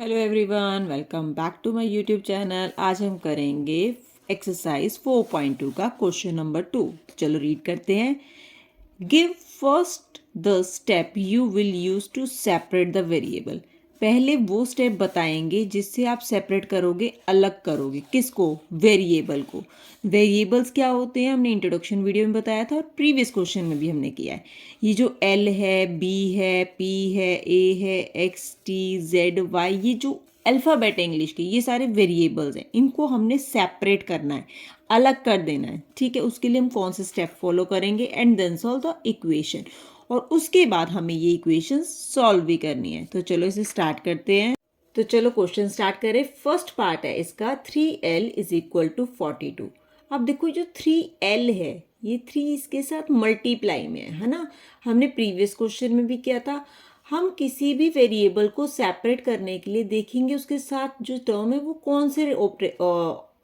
Hello everyone, welcome back to my YouTube channel. आज हम करेंगे एक्सरसाइज 4.2 का क्वेश्चन नंबर 2। चलो रीड करते हैं। Give first the step you will use to separate the variable. पहले वो स्टेप बताएंगे जिससे आप सेपरेट करोगे, अलग करोगे। किसको? वेरिएबल को। वेरिएबल्स क्या होते हैं हमने इंट्रोडक्शन वीडियो में बताया था और प्रीवियस क्वेश्चन में भी हमने किया है। ये जो एल है, बी है, पी है, ए है, एक्स, टी, जेड, वाई, ये जो अल्फ़ाबेट है इंग्लिश के, ये सारे वेरिएबल्स हैं। इनको हमने सेपरेट करना है, अलग कर देना है। ठीक है, उसके लिए हम कौन से स्टेप फॉलो करेंगे? And then solve the equation. और उसके बाद हमें ये इक्वेशन सॉल्व भी करनी है। तो चलो इसे स्टार्ट करते हैं। तो चलो क्वेश्चन स्टार्ट करें। फर्स्ट पार्ट है इसका 3l इज इक्वल टू 42। अब देखो जो 3l है, ये 3 इसके साथ मल्टीप्लाई में है ना। हमने प्रीवियस क्वेश्चन में भी किया था। हम किसी भी वेरिएबल को सेपरेट करने के लिए देखेंगे उसके साथ जो टर्म है वो कौन से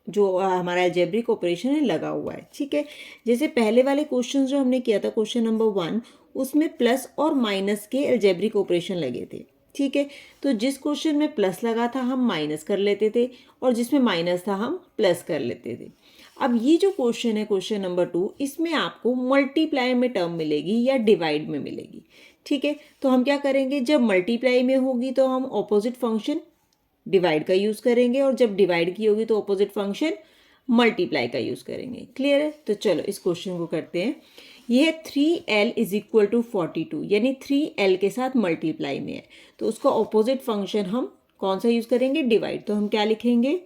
जो हमारा अलजेब्रिक ऑपरेशन है लगा हुआ है। ठीक है, जैसे पहले वाले क्वेश्चन जो हमने किया था क्वेश्चन नंबर 1, उसमें प्लस और माइनस के अलजेब्रिक ऑपरेशन लगे थे। ठीक है, तो जिस क्वेश्चन में प्लस लगा था हम माइनस कर लेते थे और जिसमें माइनस था हम प्लस कर लेते थे। अब ये जो क्वेश्चन है क्वेश्चन नंबर 2, इसमें आपको मल्टीप्लाई में टर्म मिलेगी या डिवाइड में मिलेगी। ठीक है, तो हम क्या करेंगे? जब मल्टीप्लाई में होगी तो हम ऑपोजिट फंक्शन डिवाइड का यूज़ करेंगे और जब डिवाइड की होगी तो ऑपोजिट फंक्शन मल्टीप्लाई का यूज़ करेंगे। क्लियर है? तो चलो इस क्वेश्चन को करते हैं। ये है 3l इज इक्वल टू 42, यानी 3l के साथ मल्टीप्लाई में है, तो उसका ऑपोजिट फंक्शन हम कौन सा यूज़ करेंगे? डिवाइड। तो हम क्या लिखेंगे?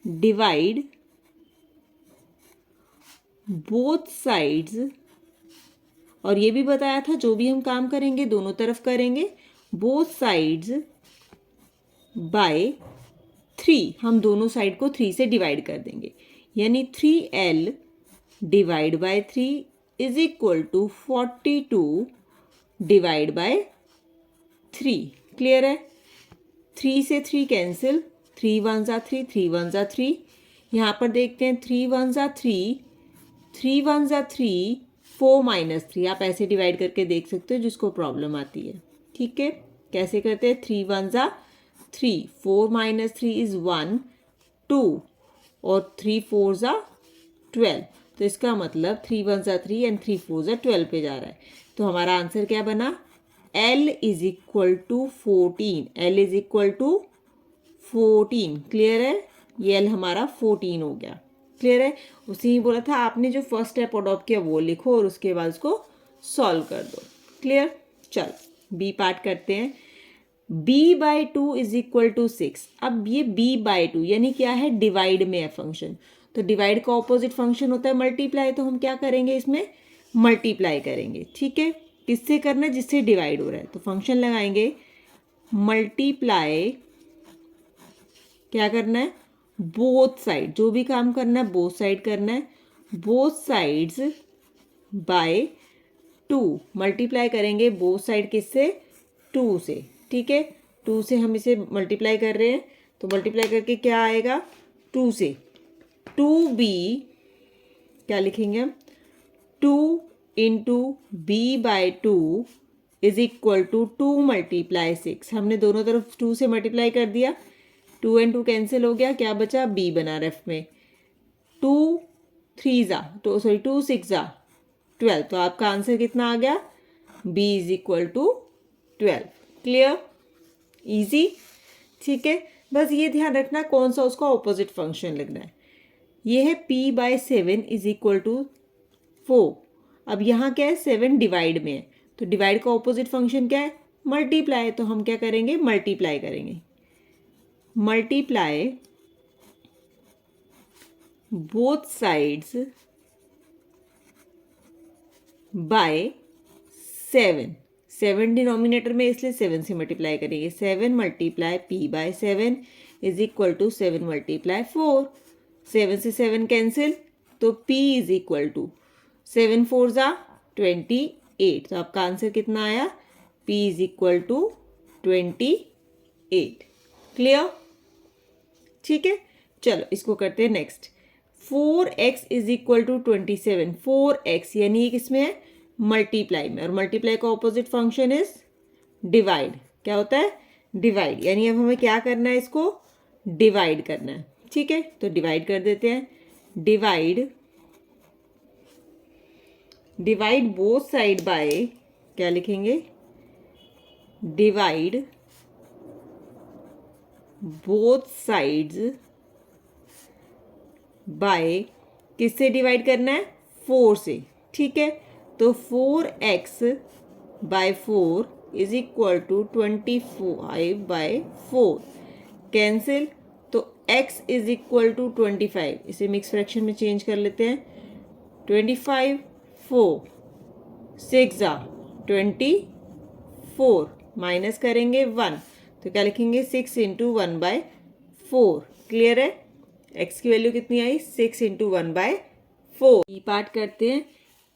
Divide both sides. और ये भी बताया था जो भी हम काम करेंगे दोनों तरफ करेंगे। बोथ साइड्स बाय 3, हम दोनों साइड को 3 से डिवाइड कर देंगे, यानी 3l divide by 3 is equal to 42 divide by 3। Clear है? 3 से 3 कैंसिल, 3 1 जा 3, 3 1 जा 3। यहाँ पर देखते हैं 3 1 जा 3, 3 1 जा 3, 4 माइनस 3। आप ऐसे डिवाइड करके देख सकते हो जिसको प्रॉब्लम आती है। ठीक है, कैसे करते हैं? 3 1 जा 3, 4 माइनस 3 इज 1 2 और 3 4 जा 12। तो इसका मतलब 3 1 जा 3 एंड 3 4 जा 12 पे जा रहा है। तो हमारा आंसर क्या बना? L is equal to 14। L is equal to 14। Clear है? ये L हमारा 14 हो गया। क्लियर है? उसी ही बोला था आपने जो फर्स्ट स्टेप अडॉप्ट किया वो लिखो और उसके बाद उसको सॉल्व कर दो। क्लियर? चलो बी पार्ट करते हैं। b/2 is equal to 6। अब ये b/2 यानी क्या है? डिवाइड में है फंक्शन। तो डिवाइड का ऑपोजिट फंक्शन होता है मल्टीप्लाई, तो हम क्या करेंगे? इसमें मल्टीप्लाई करेंगे। ठीक है, किससे करना है? जिससे डिवाइड हो रहा है। तो फंक्शन लगाएंगे मल्टीप्लाई, क्या करना है? बोथ साइड, जो भी काम करना है बोथ साइड करना है। बोथ साइड्स बाय 2, मल्टीप्लाई करेंगे बोथ साइड किससे? 2 से। ठीक है, 2 से हम इसे मल्टीप्लाई कर रहे हैं, तो मल्टीप्लाई करके क्या आएगा? 2 से 2b, क्या लिखेंगे हम? 2 into b/2 is equal to 2 multiply 6। हमने दोनों तरफ 2 से मल्टीप्लाई कर दिया, 2 एंड 2 कैंसिल हो गया, क्या बचा? b बना रेफ में। 2 3 जा तो सॉरी 2 6 जा 12। तो आपका आंसर कितना आ गया? b is equal to 12। Clear? Easy. ठीक है, बस ये ध्यान रखना कौन सा उसका ऑपोजिट फंक्शन लगना है। ये है p/7 इज इक्वल टू 4। अब यहाँ क्या है? 7 डिवाइड में है, तो डिवाइड का ऑपोजिट फंक्शन क्या है? मल्टीप्लाई। तो हम क्या करेंगे? मल्टीप्लाई करेंगे। Multiply both sides by 7। 7 denominator में, इसलिए 7 से मल्टीप्लाई करेंगे। 7 multiply p/7 is equal to 7 multiply 4। 7 से 7 कैंसिल, तो p इज इक्वल टू 7 4 जा 28। तो आपका आंसर कितना आया? p is equal to 28। Clear? ठीक है, चलो इसको करते हैं next. 4x is equal to 27। 4x यानी किसमें है? मल्टीप्लाई में, और मल्टीप्लाई का ऑपोजिट फंक्शन इज डिवाइड। क्या होता है? डिवाइड, यानी अब हमें क्या करना है, इसको डिवाइड करना है। ठीक है, तो डिवाइड कर देते हैं। डिवाइड बोथ साइड बाय, क्या लिखेंगे, डिवाइड बोथ साइड्स बाय, किससे डिवाइड करना है, 4 से। ठीक है, तो 4x by 4 is equal to 25/4, cancel. तो x इज इक्वल टू 25, इसे मिक्स फ्रैक्शन में चेंज कर लेते हैं। 25, 4, 6 24, माइनस करेंगे 1, तो क्या लिखेंगे, 6 इंटू 1/4। क्लियर है, x की वैल्यू कितनी आई, 6 इंटू 1/4। ई पार्ट करते हैं।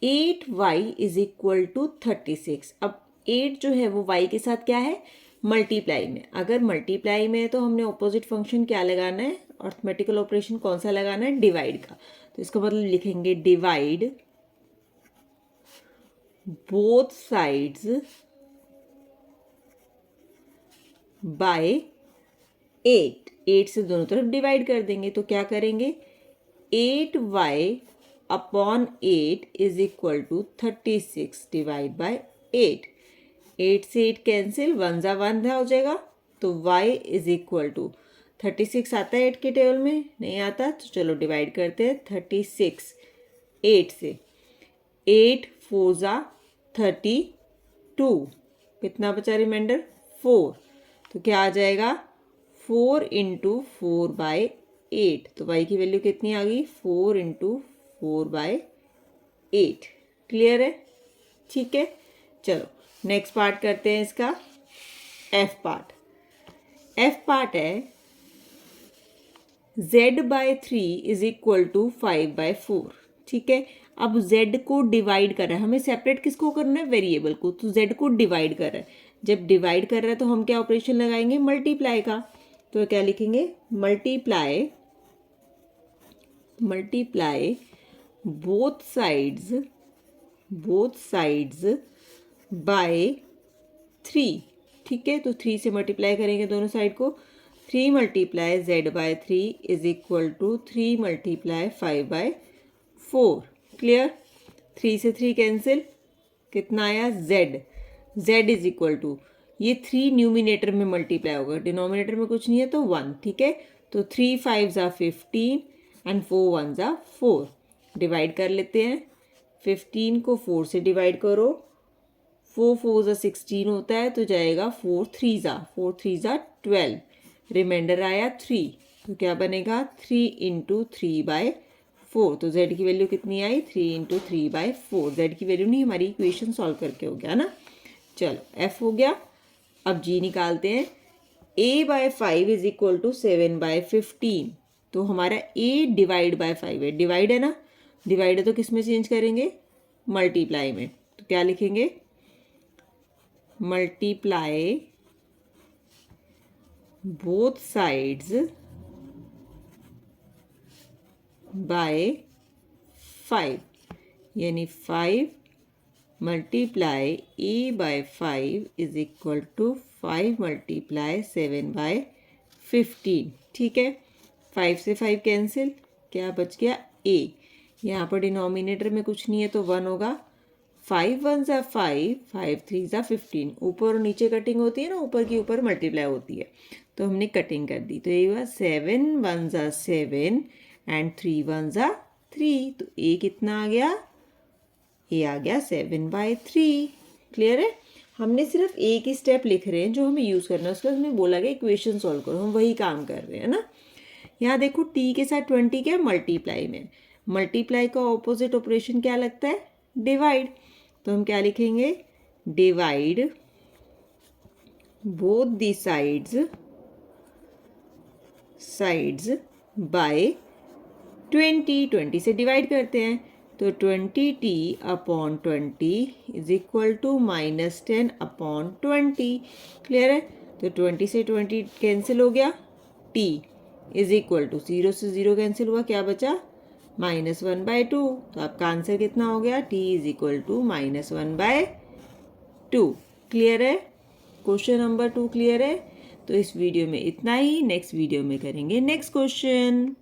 8y is equal to 36। अब 8 जो है वो y के साथ क्या है, मल्टीप्लाई में। अगर मल्टीप्लाई में है तो हमने ऑपोजिट फंक्शन क्या लगाना है, अर्थमेटिकल ऑपरेशन कौन सा लगाना है, डिवाइड का। तो इसका मतलब लिखेंगे डिवाइड बोथ साइड्स बाय 8। 8 से दोनों तरफ डिवाइड कर देंगे, तो क्या करेंगे, 8y upon 8 is equal to 36 divide by 8। 8 से 8 कैंसिल, 1 जा 1 हो जाएगा, तो y इज इक्वल टू 36 आता है 8 के टेबल में, नहीं आता, तो चलो डिवाइड करते हैं। 36 8 से, 8 4 जा 32, कितना बचा रिमाइंडर, 4, तो क्या आ जाएगा, 4 इंटू 4/8। तो y की वैल्यू कितनी आ गई, 4 इंटू 4/8। क्लियर है, ठीक है। चलो नेक्स्ट पार्ट करते हैं इसका, f पार्ट। f पार्ट है z/3 इज इक्वल टू 5/4। ठीक है, अब z को डिवाइड कर रहा है, हमें सेपरेट किसको करना है, वेरिएबल को, तो z को डिवाइड कर रहा है। जब डिवाइड कर रहा है तो हम क्या ऑपरेशन लगाएंगे, मल्टीप्लाई का। तो क्या लिखेंगे, मल्टीप्लाई बोथ साइड्स बाय 3। ठीक है, तो 3 से मल्टीप्लाई करेंगे दोनों साइड को। 3 multiply z/3 is equal to 3 multiply 5/4। Clear, 3 से 3 कैंसिल, कितना आया, z इज इक्वल टू, ये 3 न्यूमिनेटर में मल्टीप्लाई होगा, डिनोमिनेटर में कुछ नहीं है तो 1। ठीक है, तो 3 5 जा 15 एंड 4 1 जा 4। डिवाइड कर लेते हैं। 15 को 4 से डिवाइड करो, 4 4 जा 16 होता है, तो जाएगा 4 3 जा 12, रिमाइंडर आया 3। तो क्या बनेगा, 3 इंटू 3/4। तो z की वैल्यू कितनी आई, 3 इंटू 3/4। z की वैल्यू नहीं, हमारी इक्वेशन सॉल्व करके हो गया ना। चलो f हो गया। अब g निकालते हैं। a/5 is equal to 7/15। तो हमारा a डिवाइड बाय 5 है, डिवाइड है ना, डिवाइड है तो किस में चेंज करेंगे, मल्टीप्लाई में। तो क्या लिखेंगे, मल्टीप्लाई बोथ साइड्स बाय 5, यानी 5 multiply a/5 is equal to 5 multiply 7/15। ठीक है, 5 से 5 कैंसिल, क्या बच गया, a। यहाँ पर डिनोमिनेटर में कुछ नहीं है तो 1 होगा। 5 1 जा 5, 5 3 जा 15। ऊपर और नीचे कटिंग होती है ना, ऊपर की ऊपर मल्टीप्लाई होती है, तो हमने कटिंग कर दी। तो ये हुआ 7 1 जा 7 एंड 3 1 जा 3। तो a कितना आ गया, a आ गया 7/3। क्लियर है, हमने सिर्फ एक ही स्टेप लिख रहे हैं जो हमें यूज़ करना है, उसके बाद हमें बोला गया इक्वेशन सॉल्व करो, हम वही काम कर रहे हैं ना। यहाँ देखो t के साथ 20 क्या, मल्टीप्लाई में। मल्टीप्लाई का ऑपोजिट ऑपरेशन क्या लगता है, डिवाइड। तो हम क्या लिखेंगे, divide both the sides by 20। 20 से डिवाइड करते हैं, तो 20t upon 20 is equal to -10/20। Clear है, तो 20 से 20 कैंसिल हो गया, t इज इक्वल टू 0 से 0 कैंसिल हुआ, क्या बचा, -1/2। तो आपका आंसर कितना हो गया, t is equal to -1/2। Clear है, क्वेश्चन नंबर 2 क्लियर है। तो इस वीडियो में इतना ही, नेक्स्ट वीडियो में करेंगे नेक्स्ट क्वेश्चन।